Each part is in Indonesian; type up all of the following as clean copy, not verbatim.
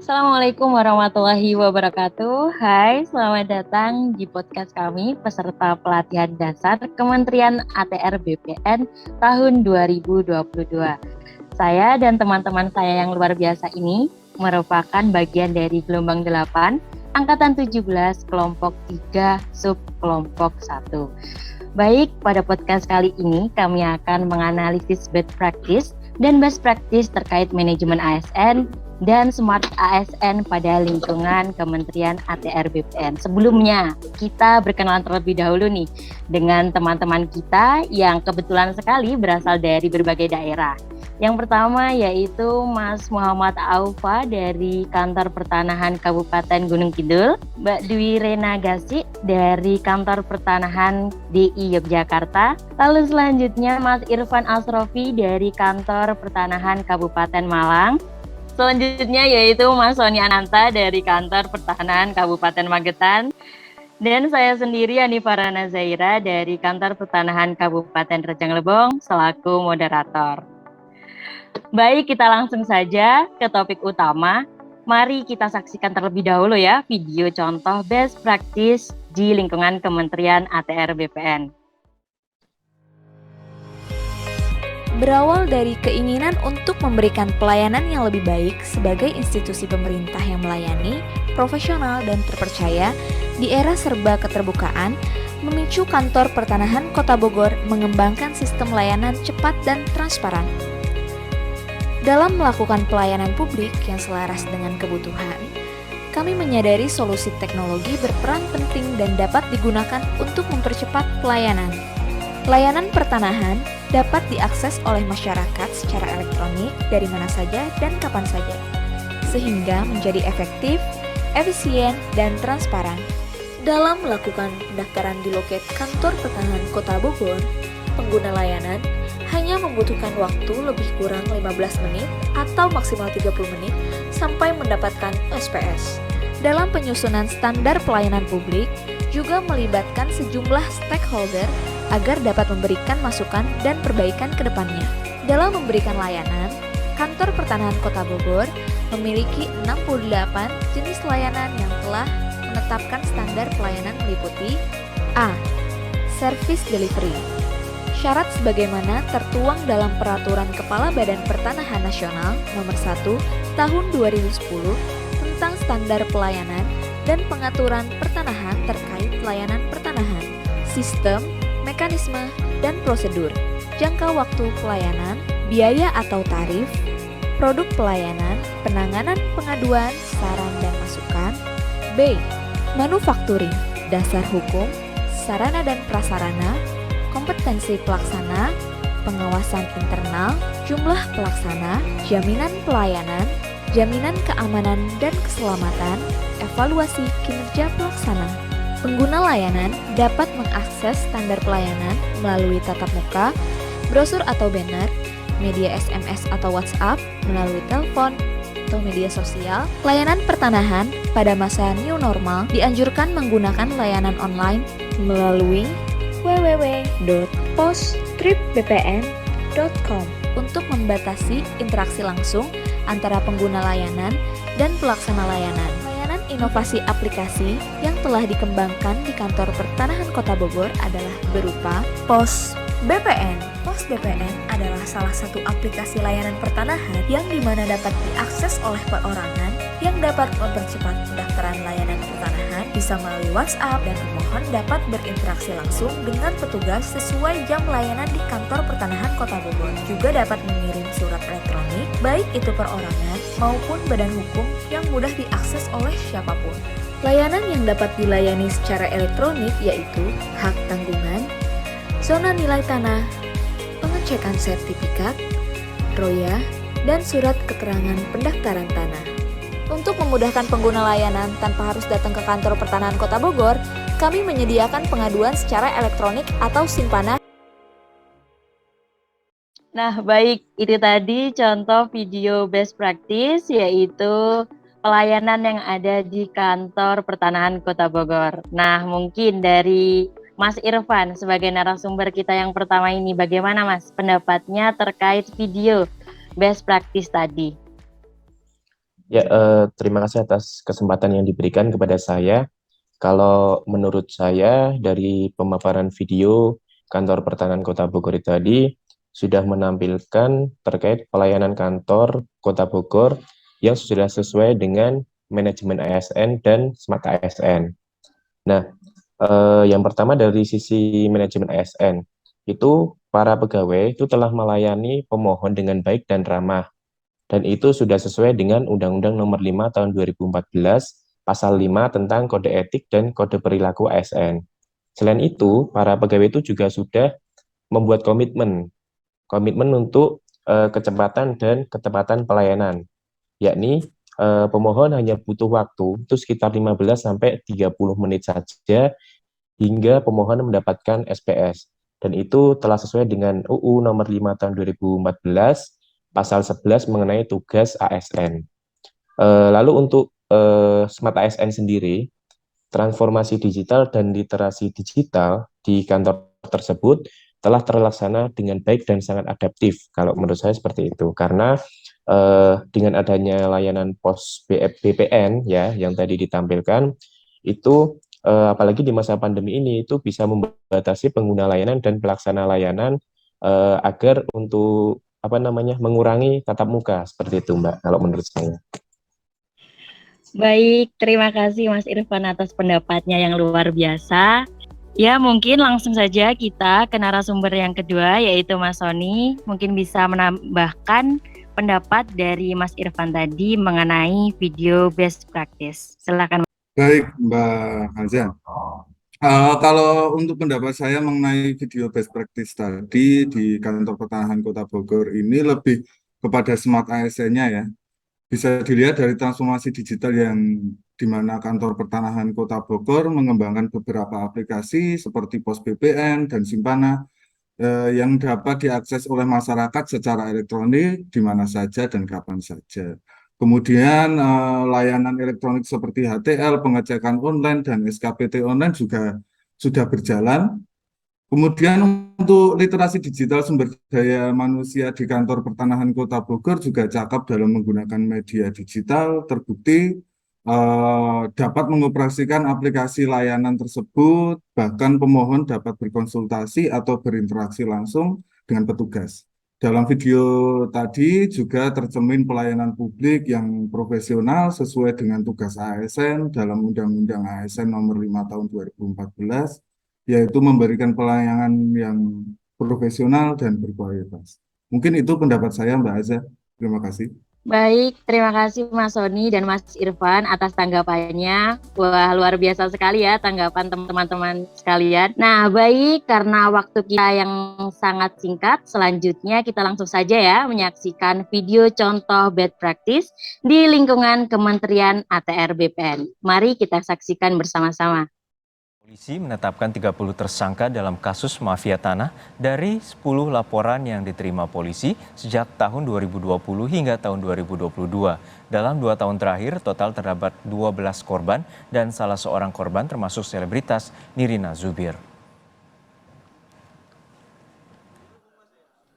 Assalamualaikum warahmatullahi wabarakatuh. Hai, selamat datang di podcast kami peserta pelatihan dasar Kementerian ATR BPN tahun 2022. Saya dan teman-teman saya yang luar biasa ini merupakan bagian dari gelombang 8, angkatan 17, kelompok 3, sub kelompok 1. Baik, pada podcast kali ini kami akan menganalisis best practice dan best practice terkait manajemen ASN dan Smart ASN pada lingkungan Kementerian ATR BPN. Sebelumnya, kita berkenalan terlebih dahulu nih dengan teman-teman kita yang kebetulan sekali berasal dari berbagai daerah. Yang pertama yaitu Mas Muhammad Aufa dari Kantor Pertanahan Kabupaten Gunung Kidul, Mbak Dwi Renagasi dari Kantor Pertanahan DI Yogyakarta, lalu selanjutnya Mas Irfan Asrofi dari Kantor Pertanahan Kabupaten Malang, selanjutnya yaitu Mas Sony Ananta dari Kantor Pertahanan Kabupaten Magetan, dan saya sendiri Anifara Nazaira dari Kantor Pertanahan Kabupaten Rejang Lebong selaku moderator. Baik, kita langsung saja ke topik utama. Mari kita saksikan terlebih dahulu ya video contoh best practice di lingkungan Kementerian ATR BPN. Berawal dari keinginan untuk memberikan pelayanan yang lebih baik sebagai institusi pemerintah yang melayani, profesional dan terpercaya di era serba keterbukaan, memicu Kantor Pertanahan Kota Bogor mengembangkan sistem layanan cepat dan transparan. Dalam melakukan pelayanan publik yang selaras dengan kebutuhan, kami menyadari solusi teknologi berperan penting dan dapat digunakan untuk mempercepat pelayanan. Layanan pertanahan dapat diakses oleh masyarakat secara elektronik dari mana saja dan kapan saja, sehingga menjadi efektif, efisien, dan transparan. Dalam melakukan pendaftaran di loket Kantor Pertanahan Kota Bogor, pengguna layanan hanya membutuhkan waktu lebih kurang 15 menit atau maksimal 30 menit sampai mendapatkan SPS. Dalam penyusunan standar pelayanan publik, juga melibatkan sejumlah stakeholder agar dapat memberikan masukan dan perbaikan ke depannya. Dalam memberikan layanan, Kantor Pertanahan Kota Bogor memiliki 68 jenis layanan yang telah menetapkan standar pelayanan meliputi A. Service Delivery. Syarat sebagaimana tertuang dalam Peraturan Kepala Badan Pertanahan Nasional Nomor 1 Tahun 2010 tentang standar pelayanan dan pengaturan pertanahan terkait layanan pertanahan, sistem, mekanisme, dan prosedur, jangka waktu pelayanan, biaya atau tarif, produk pelayanan, penanganan pengaduan, saran dan masukan. B. Manufakturing, dasar hukum, sarana dan prasarana, kompetensi pelaksana, pengawasan internal, jumlah pelaksana, jaminan pelayanan, jaminan keamanan dan keselamatan, evaluasi kinerja pelaksana. Pengguna layanan dapat mengakses standar pelayanan melalui tatap muka, brosur atau banner, media SMS atau WhatsApp, melalui telepon, atau media sosial. Layanan pertanahan pada masa new normal dianjurkan menggunakan layanan online melalui www.postripbpn.com untuk membatasi interaksi langsung antara pengguna layanan dan pelaksana layanan. Layanan inovasi aplikasi yang telah dikembangkan di Kantor Pertanahan Kota Bogor adalah berupa Pos BPN. Pos BPN adalah salah satu aplikasi layanan pertanahan yang dimana dapat diakses oleh perorangan yang dapat mempercepat pendaftaran layanan pertanahan bisa melalui WhatsApp dan pemohon dapat berinteraksi langsung dengan petugas sesuai jam layanan di Kantor Pertanahan Kota Bogor. Juga dapat mengirim surat elektronik, baik itu perorangan maupun badan hukum yang mudah diakses oleh siapapun. Layanan yang dapat dilayani secara elektronik yaitu hak tanggungan, zona nilai tanah, pengecekan sertifikat, ROYA, dan surat keterangan pendaftaran tanah. Untuk memudahkan pengguna layanan tanpa harus datang ke Kantor Pertanahan Kota Bogor, kami menyediakan pengaduan secara elektronik atau simpanan. Nah, baik, itu tadi contoh video best practice yaitu pelayanan yang ada di Kantor Pertanahan Kota Bogor. Nah, mungkin dari Mas Irfan sebagai narasumber kita yang pertama ini, bagaimana Mas pendapatnya terkait video best practice tadi? Ya, terima kasih atas kesempatan yang diberikan kepada saya. Kalau menurut saya dari pemaparan video Kantor Pertahanan Kota Bogor tadi sudah menampilkan terkait pelayanan kantor Kota Bogor yang sudah sesuai dengan manajemen ASN dan Smart ASN. Nah, yang pertama dari sisi manajemen ASN, itu para pegawai itu telah melayani pemohon dengan baik dan ramah. Dan itu sudah sesuai dengan Undang-Undang Nomor 5 Tahun 2014, Pasal 5 tentang Kode Etik dan Kode Perilaku ASN. Selain itu, para pegawai itu juga sudah membuat komitmen untuk kecepatan dan ketepatan pelayanan, yakni pemohon hanya butuh waktu itu sekitar 15 sampai 30 menit saja hingga pemohon mendapatkan SPS. Dan itu telah sesuai dengan UU Nomor 5 Tahun 2014, Pasal 11 mengenai tugas ASN. Lalu untuk Smart ASN sendiri, transformasi digital dan literasi digital di kantor tersebut telah terlaksana dengan baik dan sangat adaptif. Kalau menurut saya seperti itu, karena dengan adanya layanan pos BPN ya yang tadi ditampilkan itu apalagi di masa pandemi ini itu bisa membatasi pengguna layanan dan pelaksana layanan agar untuk mengurangi tatap muka seperti itu Mbak kalau menurut saya. Baik, terima kasih Mas Irfan atas pendapatnya yang luar biasa. Ya, mungkin langsung saja kita ke narasumber yang kedua, yaitu Mas Sony. Mungkin bisa menambahkan pendapat dari Mas Irfan tadi mengenai video best practice. Silakan. Baik, Mbak Hanza. Kalau untuk pendapat saya mengenai video best practice tadi di Kantor Pertahanan Kota Bogor ini lebih kepada Smart ASN-nya ya. Bisa dilihat dari transformasi digital yang di mana Kantor Pertanahan Kota Bogor mengembangkan beberapa aplikasi seperti pos BPN dan Simpana yang dapat diakses oleh masyarakat secara elektronik di mana saja dan kapan saja. Kemudian layanan elektronik seperti HTL, pengecekan online, dan SKPT online juga sudah berjalan. Kemudian untuk literasi digital sumber daya manusia di Kantor Pertanahan Kota Bogor juga cakap dalam menggunakan media digital, terbukti dapat mengoperasikan aplikasi layanan tersebut, bahkan pemohon dapat berkonsultasi atau berinteraksi langsung dengan petugas. Dalam video tadi juga tercermin pelayanan publik yang profesional sesuai dengan tugas ASN dalam Undang-Undang ASN Nomor 5 Tahun 2014, yaitu memberikan pelayanan yang profesional dan berkualitas. Mungkin itu pendapat saya, Mbak Aza. Terima kasih. Baik, terima kasih Mas Sony dan Mas Irfan atas tanggapannya. Wah, luar biasa sekali ya tanggapan teman-teman sekalian. Nah, baik, karena waktu kita yang sangat singkat, selanjutnya kita langsung saja ya menyaksikan video contoh best practice di lingkungan Kementerian ATR BPN. Mari kita saksikan bersama-sama. Polisi menetapkan 30 tersangka dalam kasus mafia tanah dari 10 laporan yang diterima polisi sejak tahun 2020 hingga tahun 2022. Dalam 2 tahun terakhir, total terdapat 12 korban dan salah seorang korban termasuk selebritas Nirina Zubir.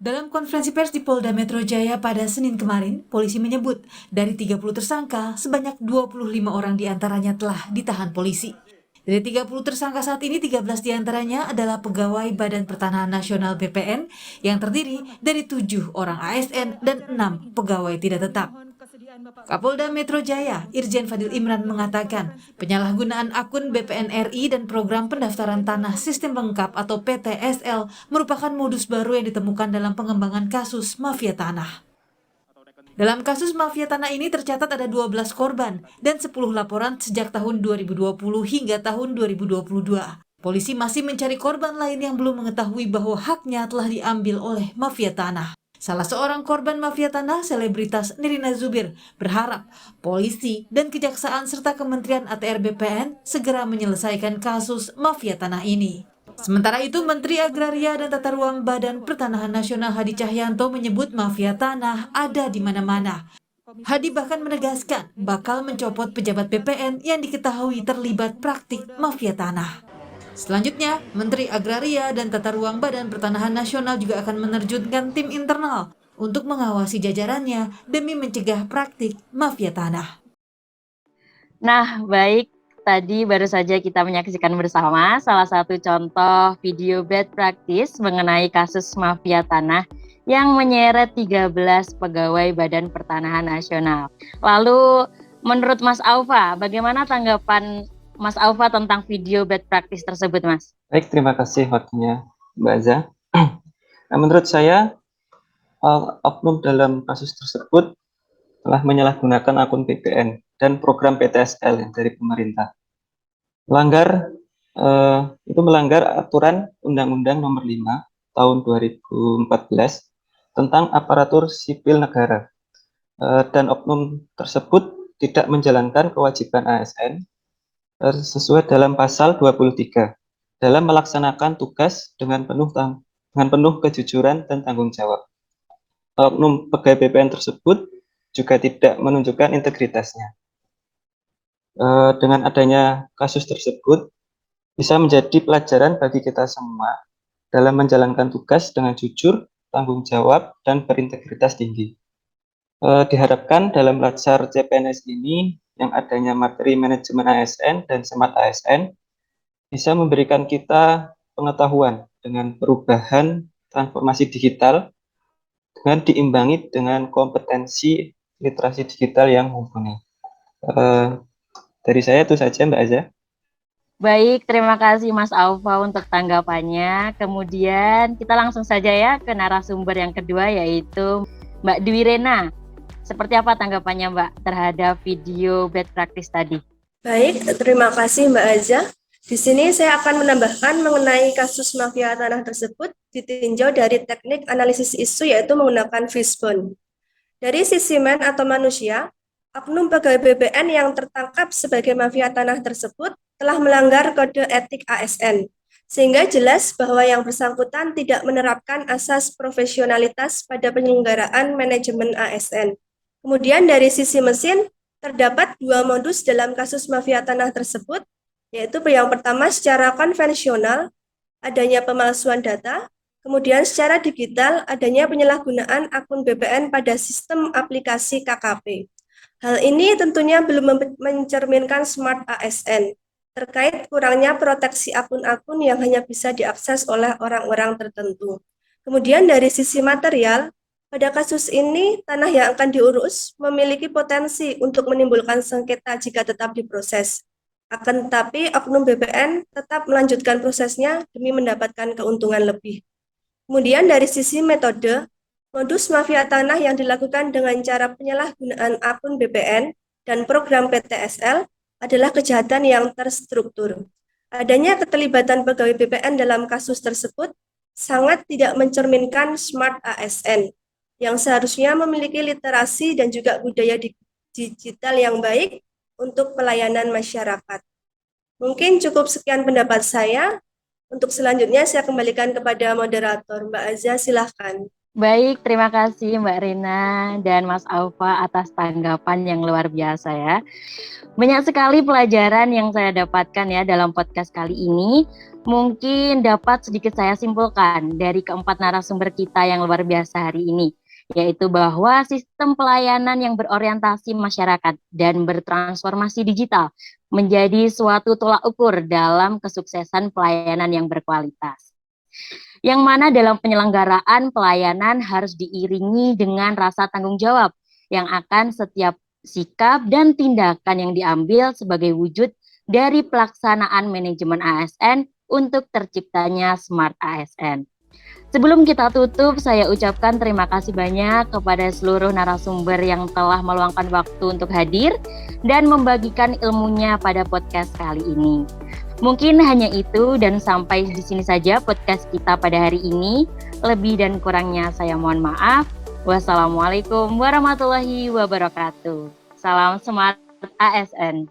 Dalam konferensi pers di Polda Metro Jaya pada Senin kemarin, polisi menyebut dari 30 tersangka, sebanyak 25 orang diantaranya telah ditahan polisi. Dari 30 tersangka saat ini, 13 diantaranya adalah pegawai Badan Pertanahan Nasional BPN yang terdiri dari 7 orang ASN dan 6 pegawai tidak tetap. Kapolda Metro Jaya, Irjen Fadil Imran mengatakan penyalahgunaan akun BPN RI dan program pendaftaran tanah sistem lengkap atau PTSL merupakan modus baru yang ditemukan dalam pengembangan kasus mafia tanah. Dalam kasus mafia tanah ini tercatat ada 12 korban dan 10 laporan sejak tahun 2020 hingga tahun 2022. Polisi masih mencari korban lain yang belum mengetahui bahwa haknya telah diambil oleh mafia tanah. Salah seorang korban mafia tanah, selebritas Nirina Zubir, berharap polisi dan kejaksaan serta Kementerian ATR BPN segera menyelesaikan kasus mafia tanah ini. Sementara itu, Menteri Agraria dan Tata Ruang Badan Pertanahan Nasional Hadi Cahyanto menyebut mafia tanah ada di mana-mana. Hadi bahkan menegaskan bakal mencopot pejabat BPN yang diketahui terlibat praktik mafia tanah. Selanjutnya, Menteri Agraria dan Tata Ruang Badan Pertanahan Nasional juga akan menerjunkan tim internal untuk mengawasi jajarannya demi mencegah praktik mafia tanah. Nah, baik. Tadi baru saja kita menyaksikan bersama salah satu contoh video bad practice mengenai kasus mafia tanah yang menyeret 13 pegawai Badan Pertanahan Nasional. Lalu, menurut Mas Aufa, bagaimana tanggapan Mas Aufa tentang video bad practice tersebut, Mas? Baik, terima kasih waktunya Mbak Aza. Nah, menurut saya, oknum dalam kasus tersebut telah menyalahgunakan akun BPN dan program PTSL dari pemerintah. Melanggar aturan Undang-Undang Nomor 5 Tahun 2014 tentang aparatur sipil negara. Dan oknum tersebut tidak menjalankan kewajiban ASN sesuai dalam pasal 23 dalam melaksanakan tugas dengan penuh kejujuran dan tanggung jawab. Oknum pegawai BPN tersebut juga tidak menunjukkan integritasnya. Dengan adanya kasus tersebut bisa menjadi pelajaran bagi kita semua dalam menjalankan tugas dengan jujur, tanggung jawab, dan berintegritas tinggi. Diharapkan dalam Latsar CPNS ini yang adanya materi manajemen ASN dan smart ASN bisa memberikan kita pengetahuan dengan perubahan transformasi digital dengan diimbangi dengan kompetensi literasi digital yang mumpuni. Dari saya itu saja, Mbak Aza. Baik, terima kasih Mas Aufa untuk tanggapannya. Kemudian kita langsung saja ya ke narasumber yang kedua, yaitu Mbak Dwi Rena. Seperti apa tanggapannya Mbak terhadap video bad practice tadi? Baik, terima kasih Mbak Aza. Di sini saya akan menambahkan mengenai kasus mafia tanah tersebut ditinjau dari teknik analisis isu, yaitu menggunakan fishbone. Dari sisi man atau manusia, oknum pegawai BPN yang tertangkap sebagai mafia tanah tersebut telah melanggar kode etik ASN, sehingga jelas bahwa yang bersangkutan tidak menerapkan asas profesionalitas pada penyelenggaraan manajemen ASN. Kemudian dari sisi mesin, terdapat dua modus dalam kasus mafia tanah tersebut, yaitu yang pertama secara konvensional, adanya pemalsuan data, kemudian secara digital, adanya penyalahgunaan akun BPN pada sistem aplikasi KKP. Hal ini tentunya belum mencerminkan smart ASN, terkait kurangnya proteksi akun-akun yang hanya bisa diakses oleh orang-orang tertentu. Kemudian dari sisi material, pada kasus ini, tanah yang akan diurus memiliki potensi untuk menimbulkan sengketa jika tetap diproses. Akan tetapi, oknum BPN tetap melanjutkan prosesnya demi mendapatkan keuntungan lebih. Kemudian dari sisi metode, modus mafia tanah yang dilakukan dengan cara penyalahgunaan akun BPN dan program PTSL adalah kejahatan yang terstruktur. Adanya keterlibatan pegawai BPN dalam kasus tersebut sangat tidak mencerminkan smart ASN, yang seharusnya memiliki literasi dan juga budaya digital yang baik untuk pelayanan masyarakat. Mungkin cukup sekian pendapat saya. Untuk selanjutnya saya kembalikan kepada moderator. Mbak Aza, silahkan. Baik, terima kasih Mbak Rina dan Mas Aufa atas tanggapan yang luar biasa ya. Banyak sekali pelajaran yang saya dapatkan ya dalam podcast kali ini. Mungkin dapat sedikit saya simpulkan dari keempat narasumber kita yang luar biasa hari ini, yaitu bahwa sistem pelayanan yang berorientasi masyarakat dan bertransformasi digital menjadi suatu tolak ukur dalam kesuksesan pelayanan yang berkualitas. Yang mana dalam penyelenggaraan pelayanan harus diiringi dengan rasa tanggung jawab yang akan setiap sikap dan tindakan yang diambil sebagai wujud dari pelaksanaan manajemen ASN untuk terciptanya smart ASN. Sebelum kita tutup, saya ucapkan terima kasih banyak kepada seluruh narasumber yang telah meluangkan waktu untuk hadir dan membagikan ilmunya pada podcast kali ini. Mungkin hanya itu dan sampai di sini saja podcast kita pada hari ini. Lebih dan kurangnya saya mohon maaf. Wassalamualaikum warahmatullahi wabarakatuh. Salam Smart ASN.